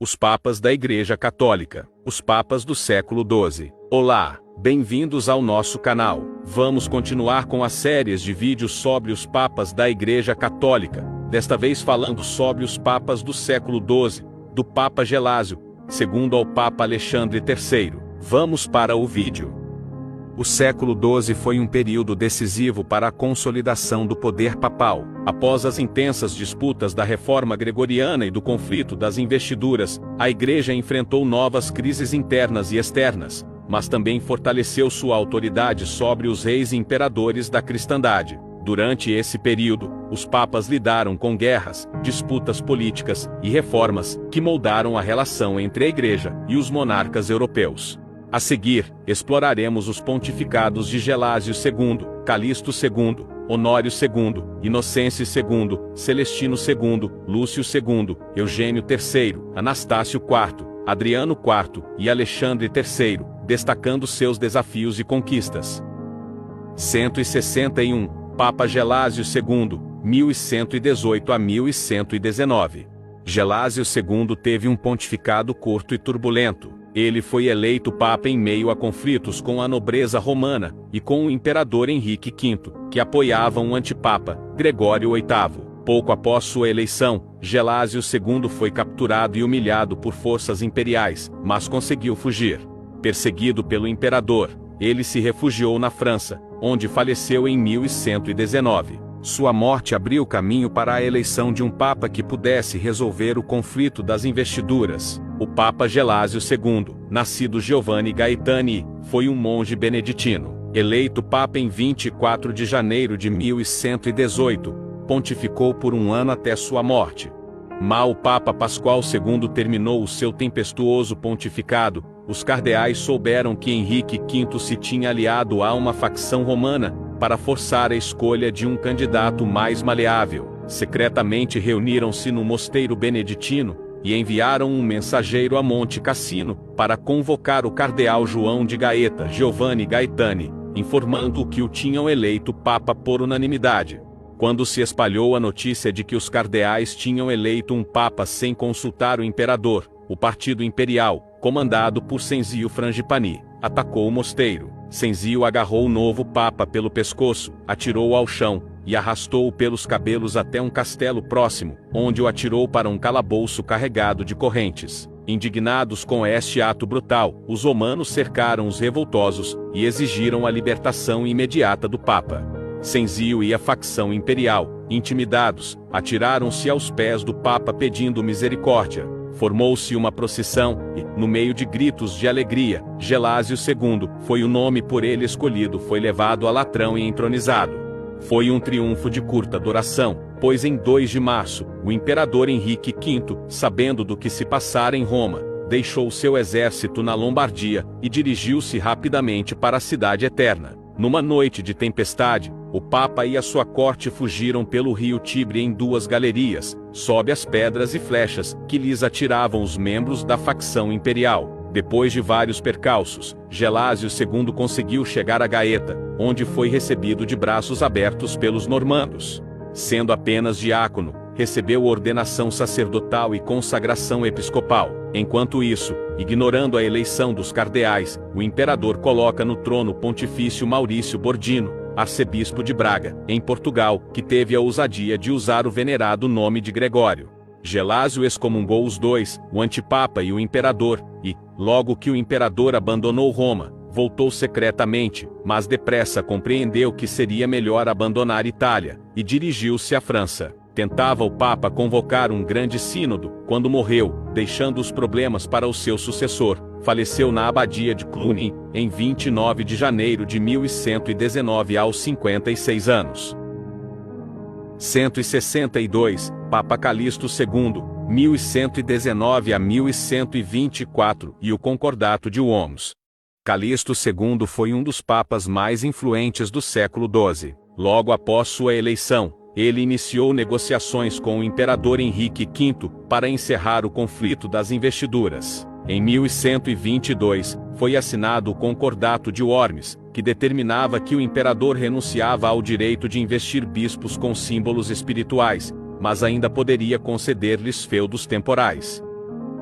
Os Papas da Igreja Católica, os Papas do século XII. Olá, bem-vindos ao nosso canal. Vamos continuar com as séries de vídeos sobre os Papas da Igreja Católica, desta vez falando sobre os Papas do século XII, do Papa Gelásio, segundo ao Papa Alexandre III. Vamos para o vídeo. O século XII foi um período decisivo para a consolidação do poder papal. Após as intensas disputas da reforma gregoriana e do conflito das investiduras, a Igreja enfrentou novas crises internas e externas, mas também fortaleceu sua autoridade sobre os reis e imperadores da cristandade. Durante esse período, os papas lidaram com guerras, disputas políticas e reformas que moldaram a relação entre a Igreja e os monarcas europeus. A seguir, exploraremos os pontificados de Gelásio II, Calixto II, Honório II, Inocêncio II, Celestino II, Lúcio II, Eugênio III, Anastácio IV, Adriano IV e Alexandre III, destacando seus desafios e conquistas. 161, Papa Gelásio II, 1118 a 1119. Gelásio II teve um pontificado curto e turbulento. Ele foi eleito papa em meio a conflitos com a nobreza romana e com o imperador Henrique V, que apoiavam o antipapa, Gregório VIII. Pouco após sua eleição, Gelásio II foi capturado e humilhado por forças imperiais, mas conseguiu fugir. Perseguido pelo imperador, ele se refugiou na França, onde faleceu em 1119. Sua morte abriu caminho para a eleição de um papa que pudesse resolver o conflito das investiduras. O Papa Gelásio II, nascido Giovanni Gaetani, foi um monge beneditino. Eleito papa em 24 de janeiro de 1118, pontificou por um ano até sua morte. Mal o Papa Pascoal II terminou o seu tempestuoso pontificado, os cardeais souberam que Henrique V se tinha aliado a uma facção romana para forçar a escolha de um candidato mais maleável. Secretamente reuniram-se no mosteiro beneditino e enviaram um mensageiro a Monte Cassino para convocar o cardeal João de Gaeta, Giovanni Gaetani, informando que o tinham eleito papa por unanimidade. Quando se espalhou a notícia de que os cardeais tinham eleito um papa sem consultar o imperador, o partido imperial, comandado por Senzio Frangipani, atacou o mosteiro. Senzio agarrou o novo papa pelo pescoço, atirou-o ao chão e arrastou-o pelos cabelos até um castelo próximo, onde o atirou para um calabouço carregado de correntes. Indignados com este ato brutal, os romanos cercaram os revoltosos e exigiram a libertação imediata do papa. Senzio e a facção imperial, intimidados, atiraram-se aos pés do papa pedindo misericórdia. Formou-se uma procissão e, no meio de gritos de alegria, Gelásio II, foi o nome por ele escolhido, foi levado a Latrão e entronizado. Foi um triunfo de curta duração, pois em 2 de março, o imperador Henrique V, sabendo do que se passara em Roma, deixou seu exército na Lombardia e dirigiu-se rapidamente para a Cidade Eterna. Numa noite de tempestade, o Papa e a sua corte fugiram pelo rio Tibre em 2 galerias, sob as pedras e flechas que lhes atiravam os membros da facção imperial. Depois de vários percalços, Gelásio II conseguiu chegar a Gaeta, onde foi recebido de braços abertos pelos normandos. Sendo apenas diácono, recebeu ordenação sacerdotal e consagração episcopal. Enquanto isso, ignorando a eleição dos cardeais, o imperador coloca no trono pontifício Maurício Bordino, arcebispo de Braga, em Portugal, que teve a ousadia de usar o venerado nome de Gregório. Gelásio excomungou os dois, o antipapa e o imperador, e, logo que o imperador abandonou Roma, voltou secretamente, mas depressa compreendeu que seria melhor abandonar Itália, e dirigiu-se à França. Tentava o Papa convocar um grande sínodo, quando morreu, deixando os problemas para o seu sucessor. Faleceu na abadia de Cluny, em 29 de janeiro de 1119 aos 56 anos. 162, Papa Calixto II, 1119 a 1124 e o Concordato de Worms. Calixto II foi um dos papas mais influentes do século XII. Logo após sua eleição, ele iniciou negociações com o imperador Henrique V para encerrar o conflito das investiduras. Em 1122, foi assinado o Concordato de Worms, que determinava que o imperador renunciava ao direito de investir bispos com símbolos espirituais, mas ainda poderia conceder-lhes feudos temporais.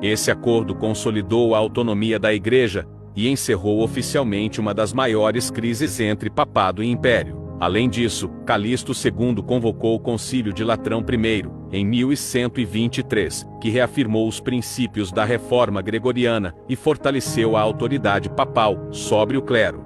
Esse acordo consolidou a autonomia da Igreja e encerrou oficialmente uma das maiores crises entre papado e império. Além disso, Calixto II convocou o Concílio de Latrão I, em 1123, que reafirmou os princípios da Reforma Gregoriana e fortaleceu a autoridade papal sobre o clero.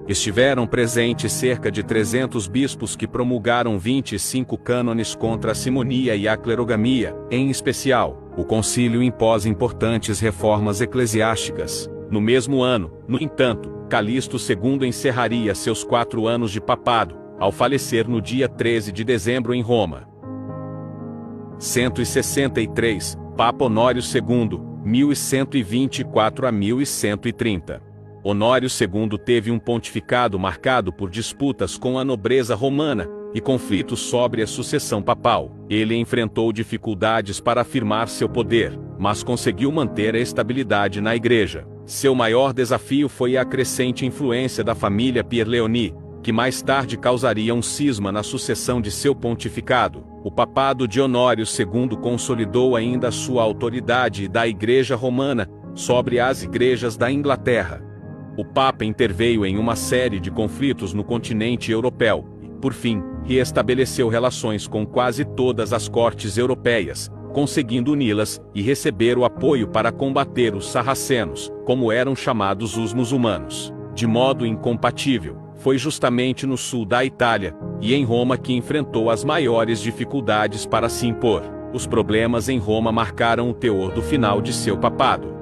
Estiveram presentes cerca de 300 bispos que promulgaram 25 cânones contra a simonia e a clerogamia. Em especial, o concílio impôs importantes reformas eclesiásticas. No mesmo ano, no entanto, Calixto II encerraria seus 4 anos de papado, ao falecer no dia 13 de dezembro em Roma. 163, Papa Honório II, 1124 a 1130. Honório II teve um pontificado marcado por disputas com a nobreza romana e conflitos sobre a sucessão papal. Ele enfrentou dificuldades para afirmar seu poder, mas conseguiu manter a estabilidade na Igreja. Seu maior desafio foi a crescente influência da família Pierleoni, que mais tarde causaria um cisma na sucessão de seu pontificado. O papado de Honório II consolidou ainda sua autoridade da Igreja Romana sobre as igrejas da Inglaterra. O Papa interveio em uma série de conflitos no continente europeu e, por fim, reestabeleceu relações com quase todas as cortes europeias, conseguindo uni-las e receber o apoio para combater os sarracenos, como eram chamados os muçulmanos, de modo incompatível. Foi justamente no sul da Itália, e em Roma que enfrentou as maiores dificuldades para se impor. Os problemas em Roma marcaram o teor do final de seu papado.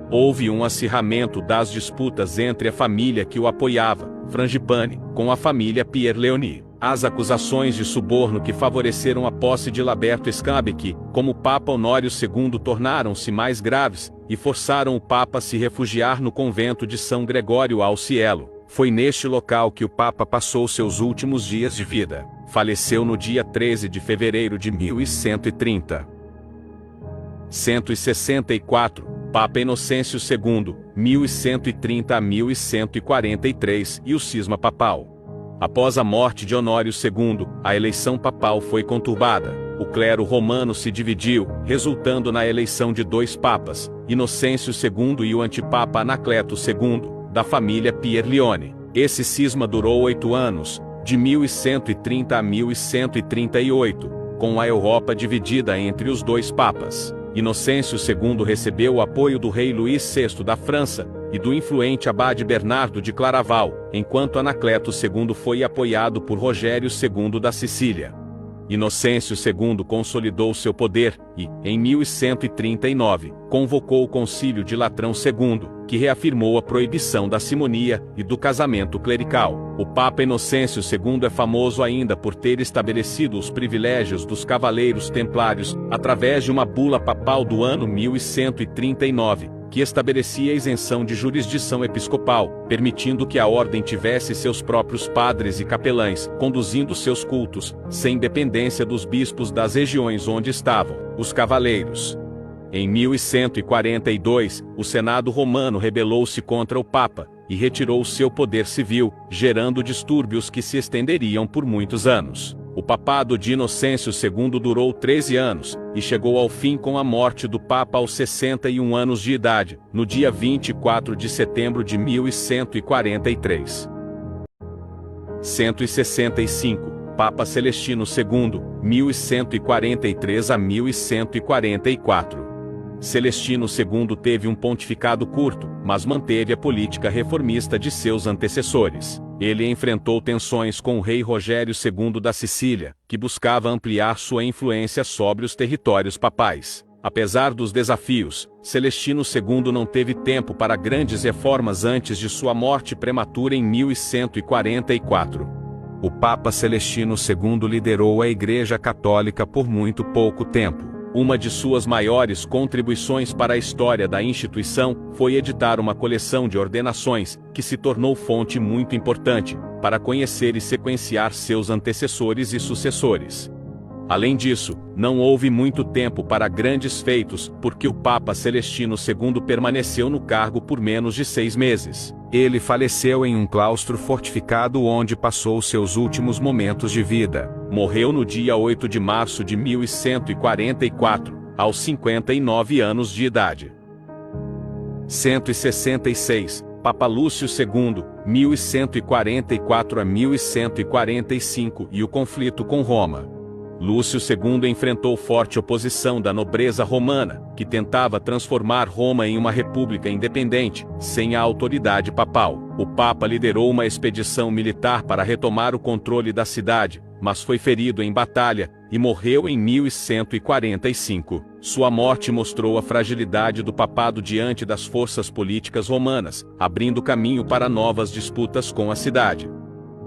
Houve um acirramento das disputas entre a família que o apoiava, Frangipane, com a família Pierleoni. As acusações de suborno que favoreceram a posse de Laberto Scabechi, como Papa Honório II, tornaram-se mais graves, e forçaram o Papa a se refugiar no convento de São Gregório ao Cielo. Foi neste local que o Papa passou seus últimos dias de vida. Faleceu no dia 13 de fevereiro de 1130. 164, Papa Inocêncio II, 1130 a 1143 e o cisma papal. Após a morte de Honório II, a eleição papal foi conturbada. O clero romano se dividiu, resultando na eleição de 2 papas, Inocêncio II e o antipapa Anacleto II, da família Pierleoni. Esse cisma durou 8 anos, de 1130 a 1138, com a Europa dividida entre os 2 papas. Inocêncio II recebeu o apoio do rei Luís VI da França e do influente abade Bernardo de Claraval, enquanto Anacleto II foi apoiado por Rogério II da Sicília. Inocêncio II consolidou seu poder e, em 1139, convocou o Concílio de Latrão II, que reafirmou a proibição da simonia e do casamento clerical. O Papa Inocêncio II é famoso ainda por ter estabelecido os privilégios dos cavaleiros templários, através de uma bula papal do ano 1139, que estabelecia a isenção de jurisdição episcopal, permitindo que a ordem tivesse seus próprios padres e capelães, conduzindo seus cultos, sem dependência dos bispos das regiões onde estavam os cavaleiros. Em 1142, o Senado romano rebelou-se contra o Papa e retirou seu poder civil, gerando distúrbios que se estenderiam por muitos anos. O papado de Inocêncio II durou 13 anos, e chegou ao fim com a morte do Papa aos 61 anos de idade, no dia 24 de setembro de 1143. 165, Papa Celestino II, 1143 a 1144. Celestino II teve um pontificado curto, mas manteve a política reformista de seus antecessores. Ele enfrentou tensões com o rei Rogério II da Sicília, que buscava ampliar sua influência sobre os territórios papais. Apesar dos desafios, Celestino II não teve tempo para grandes reformas antes de sua morte prematura em 1144. O Papa Celestino II liderou a Igreja Católica por muito pouco tempo. Uma de suas maiores contribuições para a história da instituição foi editar uma coleção de ordenações, que se tornou fonte muito importante para conhecer e sequenciar seus antecessores e sucessores. Além disso, não houve muito tempo para grandes feitos, porque o Papa Celestino II permaneceu no cargo por menos de 6 meses. Ele faleceu em um claustro fortificado onde passou seus últimos momentos de vida. Morreu no dia 8 de março de 1144, aos 59 anos de idade. 166, Papa Lúcio II, 1144 a 1145 e o conflito com Roma. Lúcio II enfrentou forte oposição da nobreza romana, que tentava transformar Roma em uma república independente, sem a autoridade papal. O Papa liderou uma expedição militar para retomar o controle da cidade, mas foi ferido em batalha, e morreu em 1145. Sua morte mostrou a fragilidade do papado diante das forças políticas romanas, abrindo caminho para novas disputas com a cidade.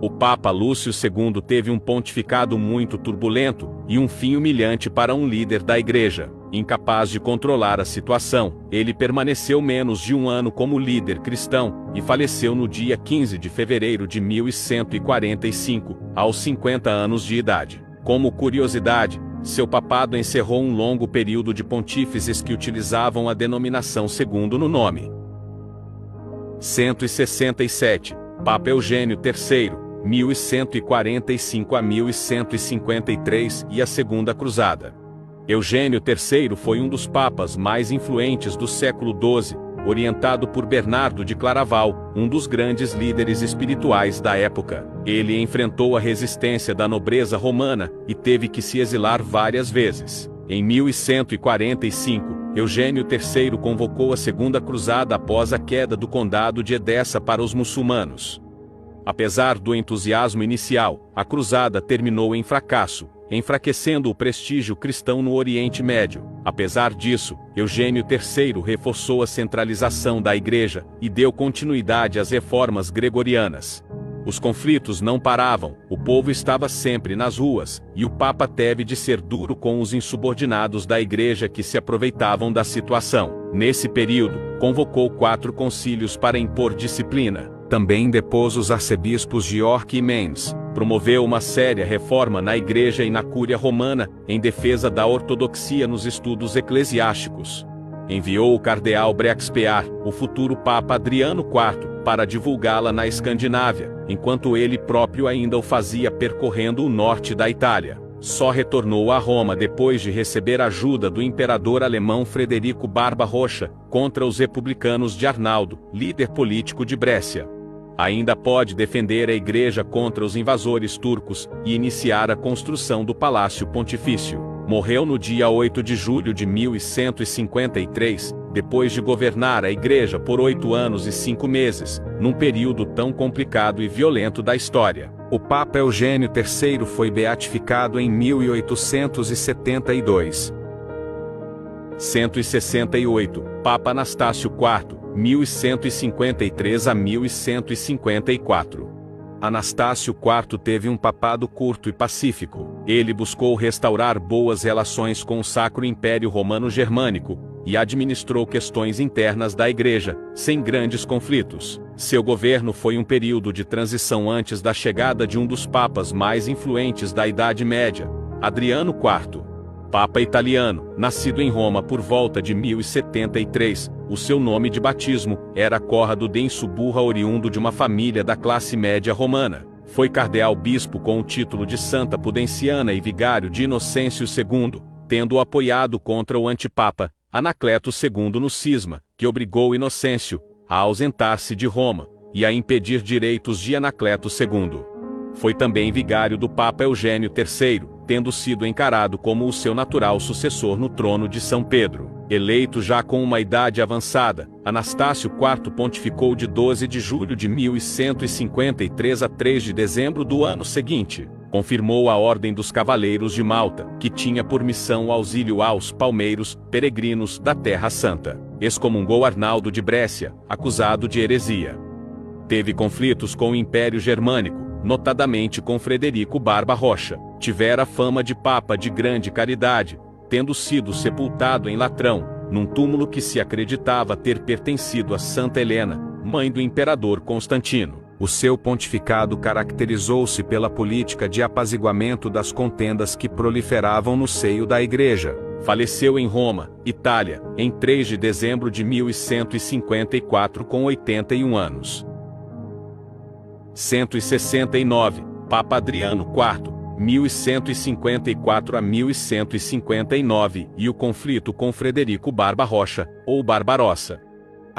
O Papa Lúcio II teve um pontificado muito turbulento, e um fim humilhante para um líder da Igreja. Incapaz de controlar a situação, ele permaneceu menos de um ano como líder cristão, e faleceu no dia 15 de fevereiro de 1145, aos 50 anos de idade. Como curiosidade, seu papado encerrou um longo período de pontífices que utilizavam a denominação segundo no nome. 167, Papa Eugênio III, 1145 a 1153 e a Segunda Cruzada. Eugênio III foi um dos papas mais influentes do século XII, orientado por Bernardo de Claraval, um dos grandes líderes espirituais da época. Ele enfrentou a resistência da nobreza romana e teve que se exilar várias vezes. Em 1145, Eugênio III convocou a Segunda Cruzada após a queda do Condado de Edessa para os muçulmanos. Apesar do entusiasmo inicial, a cruzada terminou em fracasso, enfraquecendo o prestígio cristão no Oriente Médio. Apesar disso, Eugênio III reforçou a centralização da Igreja e deu continuidade às reformas gregorianas. Os conflitos não paravam, o povo estava sempre nas ruas, e o Papa teve de ser duro com os insubordinados da Igreja que se aproveitavam da situação. Nesse período, convocou 4 concílios para impor disciplina. Também depôs os arcebispos de York e Mainz. Promoveu uma séria reforma na Igreja e na Cúria Romana, em defesa da ortodoxia nos estudos eclesiásticos. Enviou o cardeal Breakspear, o futuro Papa Adriano IV, para divulgá-la na Escandinávia, enquanto ele próprio ainda o fazia percorrendo o norte da Itália. Só retornou a Roma depois de receber ajuda do imperador alemão Frederico Barba-Roxa, contra os republicanos de Arnaldo, líder político de Brécia. Ainda pode defender a Igreja contra os invasores turcos e iniciar a construção do Palácio Pontifício. Morreu no dia 8 de julho de 1153, depois de governar a Igreja por 8 anos e 5 meses, num período tão complicado e violento da história. O Papa Eugênio III foi beatificado em 1872. 168, Papa Anastácio IV, 1153 a 1154. Anastácio IV teve um papado curto e pacífico. Ele buscou restaurar boas relações com o Sacro Império Romano Germânico, e administrou questões internas da Igreja, sem grandes conflitos. Seu governo foi um período de transição antes da chegada de um dos papas mais influentes da Idade Média, Adriano IV. Papa italiano, nascido em Roma por volta de 1073, o seu nome de batismo era Corrado de Insuburra, oriundo de uma família da classe média romana. Foi cardeal-bispo com o título de Santa Pudenciana e vigário de Inocêncio II, tendo-o apoiado contra o antipapa, Anacleto II no cisma, que obrigou Inocêncio a ausentar-se de Roma, e a impedir direitos de Anacleto II. Foi também vigário do Papa Eugênio III, tendo sido encarado como o seu natural sucessor no trono de São Pedro. Eleito já com uma idade avançada, Anastácio IV pontificou de 12 de julho de 1153 a 3 de dezembro do ano seguinte. Confirmou a Ordem dos Cavaleiros de Malta, que tinha por missão o auxílio aos palmeiros, peregrinos da Terra Santa. Excomungou Arnaldo de Brécia, acusado de heresia. Teve conflitos com o Império Germânico, notadamente com Frederico Barba-Roxa. Tivera fama de papa de grande caridade, tendo sido sepultado em Latrão, num túmulo que se acreditava ter pertencido a Santa Helena, mãe do imperador Constantino. O seu pontificado caracterizou-se pela política de apaziguamento das contendas que proliferavam no seio da Igreja. Faleceu em Roma, Itália, em 3 de dezembro de 1154 com 81 anos. 169, Papa Adriano IV, 1154 a 1159 e o conflito com Frederico Barba-Roxa, ou Barbarossa.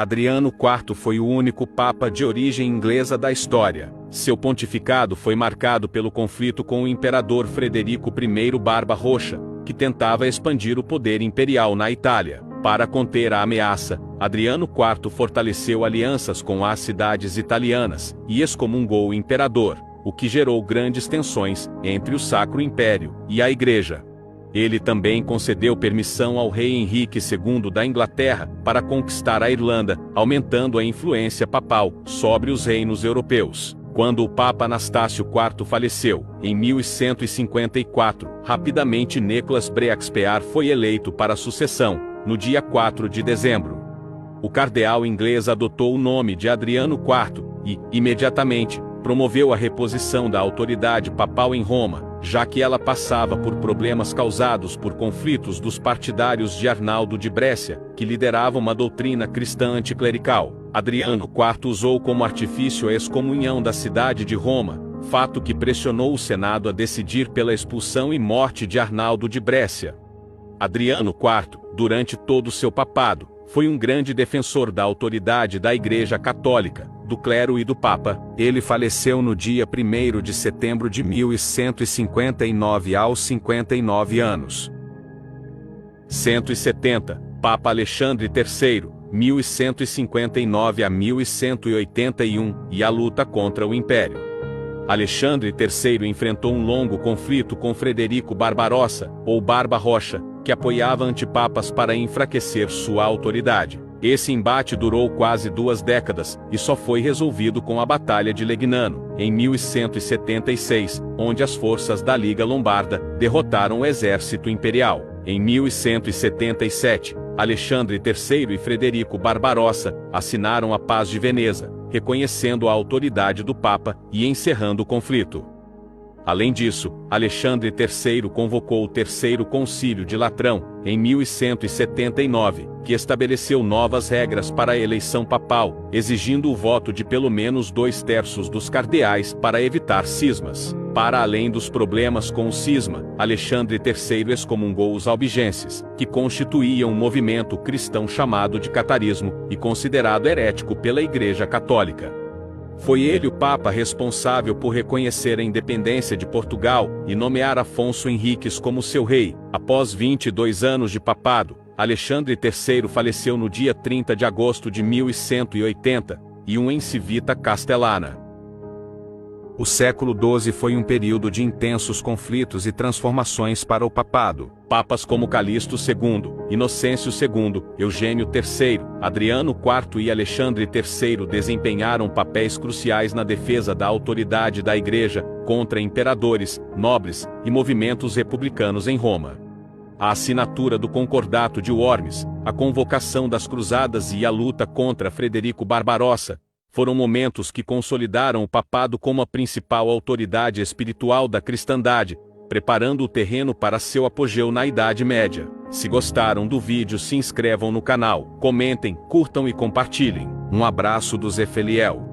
Adriano IV foi o único papa de origem inglesa da história. Seu pontificado foi marcado pelo conflito com o imperador Frederico I Barba-Roxa, que tentava expandir o poder imperial na Itália. Para conter a ameaça, Adriano IV fortaleceu alianças com as cidades italianas e excomungou o imperador, o que gerou grandes tensões entre o Sacro Império e a Igreja. Ele também concedeu permissão ao rei Henrique II da Inglaterra para conquistar a Irlanda, aumentando a influência papal sobre os reinos europeus. Quando o Papa Anastácio IV faleceu, em 1154, rapidamente Nicolas Breakspear foi eleito para a sucessão, no dia 4 de dezembro. O cardeal inglês adotou o nome de Adriano IV e, imediatamente, promoveu a reposição da autoridade papal em Roma, já que ela passava por problemas causados por conflitos dos partidários de Arnaldo de Brescia, que lideravam uma doutrina cristã anticlerical. Adriano IV usou como artifício a excomunhão da cidade de Roma, fato que pressionou o Senado a decidir pela expulsão e morte de Arnaldo de Brescia. Adriano IV, durante todo o seu papado, foi um grande defensor da autoridade da Igreja Católica, do clero e do Papa. Ele faleceu no dia 1º de setembro de 1159 aos 59 anos. 170. Papa Alexandre III, 1159 a 1181, e a luta contra o Império. Alexandre III enfrentou um longo conflito com Frederico Barbarossa, ou Barba-Roxa, que apoiava antipapas para enfraquecer sua autoridade. Esse embate durou quase 2 décadas, e só foi resolvido com a Batalha de Legnano, em 1176, onde as forças da Liga Lombarda derrotaram o exército imperial. Em 1177, Alexandre III e Frederico Barbarossa assinaram a Paz de Veneza, reconhecendo a autoridade do Papa e encerrando o conflito. Além disso, Alexandre III convocou o Terceiro Concílio de Latrão, em 1179, que estabeleceu novas regras para a eleição papal, exigindo o voto de pelo menos 2/3 dos cardeais para evitar cismas. Para além dos problemas com o cisma, Alexandre III excomungou os albigenses, que constituíam um movimento cristão chamado de catarismo e considerado herético pela Igreja Católica. Foi ele o Papa responsável por reconhecer a independência de Portugal e nomear Afonso Henriques como seu rei. Após 22 anos de papado, Alexandre III faleceu no dia 30 de agosto de 1180, em Civita Castellana. O século XII foi um período de intensos conflitos e transformações para o papado. Papas como Calixto II, Inocêncio II, Eugênio III, Adriano IV e Alexandre III desempenharam papéis cruciais na defesa da autoridade da Igreja contra imperadores, nobres e movimentos republicanos em Roma. A assinatura do Concordato de Worms, a convocação das Cruzadas e a luta contra Frederico Barbarossa foram momentos que consolidaram o papado como a principal autoridade espiritual da cristandade, preparando o terreno para seu apogeu na Idade Média. Se gostaram do vídeo, se inscrevam no canal, comentem, curtam e compartilhem. Um abraço do Zé Feliel.